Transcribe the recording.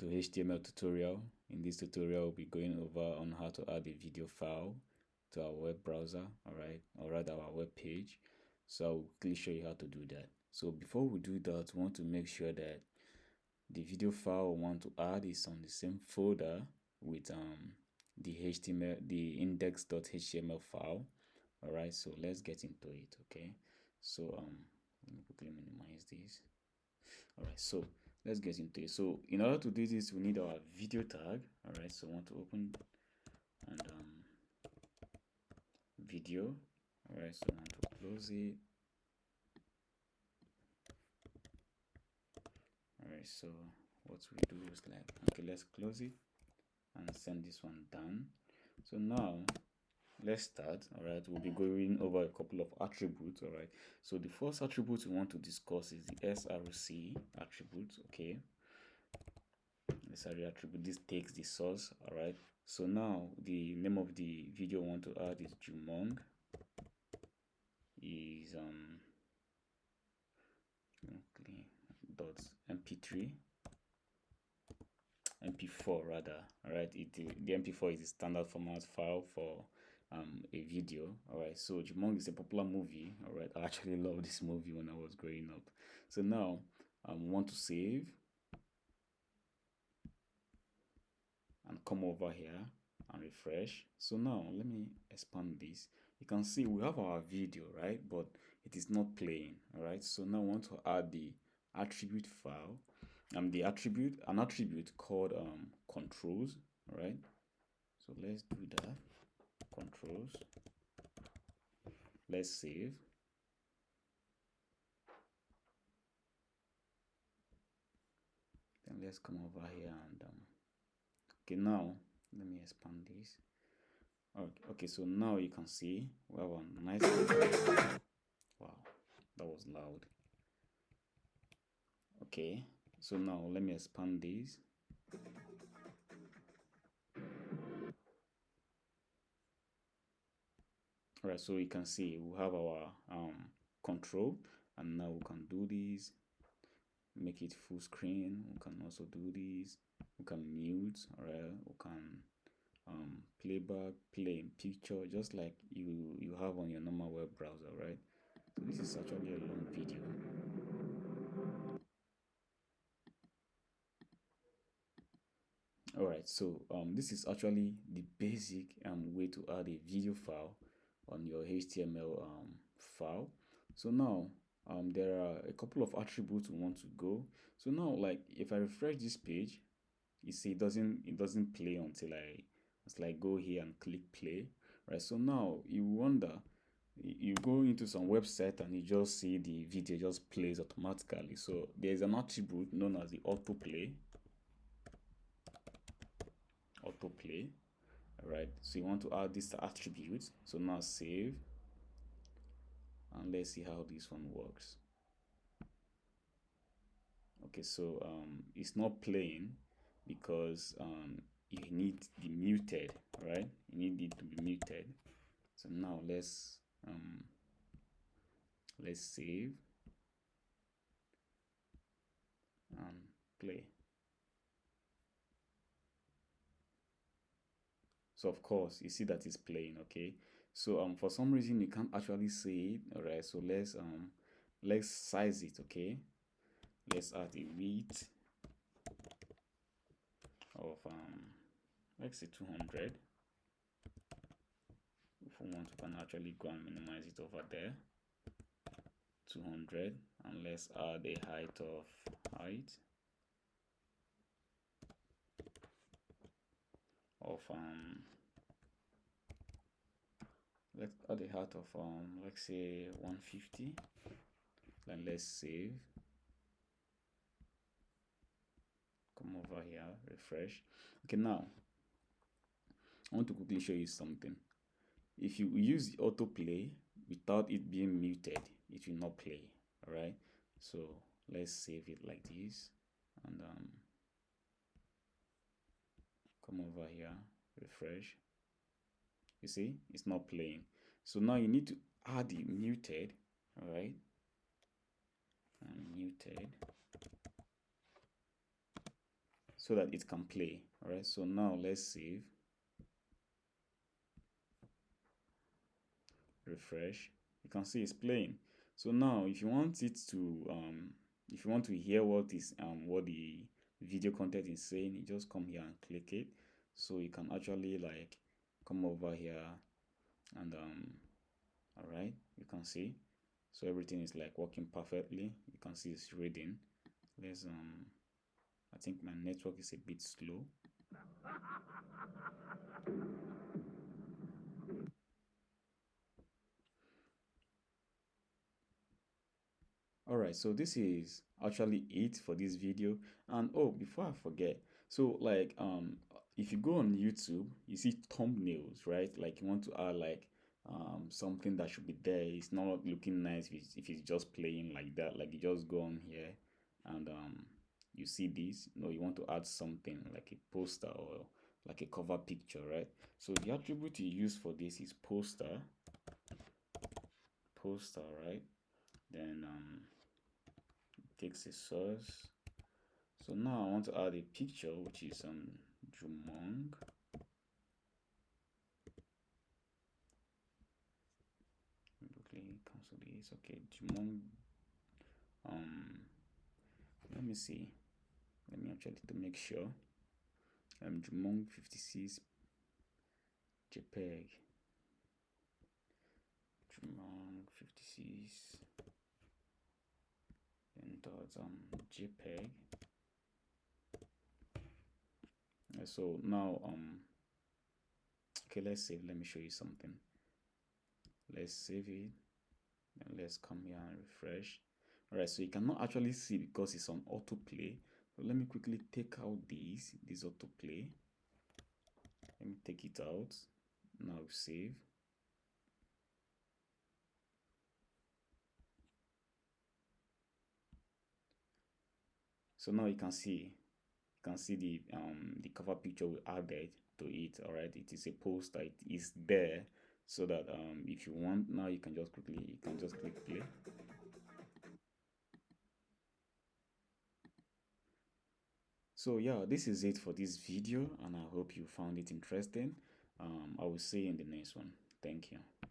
to HTML tutorial. In this tutorial, we'll be going over on how to add a video file to our web browser, all right, or rather our web page. So I'll quickly show you how to do that. So before we do that, we want to make sure that the video file we want to add is on the same folder with the HTML, the index.html file. All right, so let's get into it. Okay, so let me quickly minimize this. All right, so let's get into it. So in order to do this, we need our video tag. All right, so I want to open and video. All right, so I want to close it. All right, so what we do is like, okay, let's close it and send this one down. So now let's start. All right, we'll be going over a couple of attributes. All right, so the first attribute we want to discuss is the src attribute. Okay, SRC attribute, this takes the source. All right, so now the name of the video I want to add is Jumong, is okay, .mp3 mp4 rather. All right, the mp4 is the standard format file for a video. All right, so Jumong is a popular movie. All right, I actually loved this movie when I was growing up. So now want to save and come over here and refresh. So now let me expand this. You can see we have our video, right, but it is not playing. All right, so now I want to add the attribute file, an attribute called controls. All right, so let's do that. Controls, let's save. Then let's come over here and okay, now let me expand this. Okay, so now you can see we have a nice wow, that was loud. Okay, so now let me expand this. All right, so you can see we have our control, and now we can do this, make it full screen. We can also do this. We can mute. All right, we can playback, play in picture, just like you have on your normal web browser, right? So this is actually a long video. All right, so this is actually the basic way to add a video file on your HTML file. So now there are a couple of attributes we want to go. So now, like if I refresh this page, you see it doesn't play until it's like go here and click play, right? So now you wonder, you go into some website and you just see the video just plays automatically. So there's an attribute known as the autoplay. All right, so you want to add this attribute. So now save, and let's see how this one works. Okay, so it's not playing because you need the muted, right? You need it to be muted. So now let's save and play. So of course you see that it's playing. Okay, so for some reason you can't actually see it. All right, so let's size it. Okay, let's add a width of let's say 200. If we want, we can actually go and minimize it over there. 200, and let's add a height of let's add a height of let's say 150. Then let's save, come over here, refresh. Okay, now I want to quickly show you something. If you use the autoplay without it being muted, it will not play. All right, so let's save it like this and come over here, refresh. You see it's not playing. So now you need to add the muted. All right, and muted. so that it can play. All right, so now let's save, refresh. You can see it's playing. So now if you want it to if you want to hear what the video content is saying, you just come here and click it. So you can actually like come over here and all right, you can see, so everything is like working perfectly. You can see it's reading. Let's I think my network is a bit slow. All right, so this is actually it for this video. And oh, before I forget, so like if you go on YouTube, you see thumbnails, right? Like you want to add like something that should be there. It's not looking nice if it's just playing like that. Like you just go on here and you see this. No, you want to add something like a poster or like a cover picture, right? So the attribute you use for this is poster, right? Then takes a source. So now I want to add a picture, which is Jumong. Quickly cancel this. Okay, Jumong. Let me see. Let me actually to make sure. Jumong 56 JPEG. Jumong 56. Then dots JPEG. So now okay, let's save. Let me show you something. Let's save it and let's come here and refresh. All right, so you cannot actually see because it's on autoplay. So let me quickly take out this autoplay. Let me take it out. Now save. So now you can see the cover picture we added to it. All right, it is a poster. It is there so that if you want, now you can just click play. So yeah, this is it for this video, and I hope you found it interesting. I will see you in the next one. Thank you.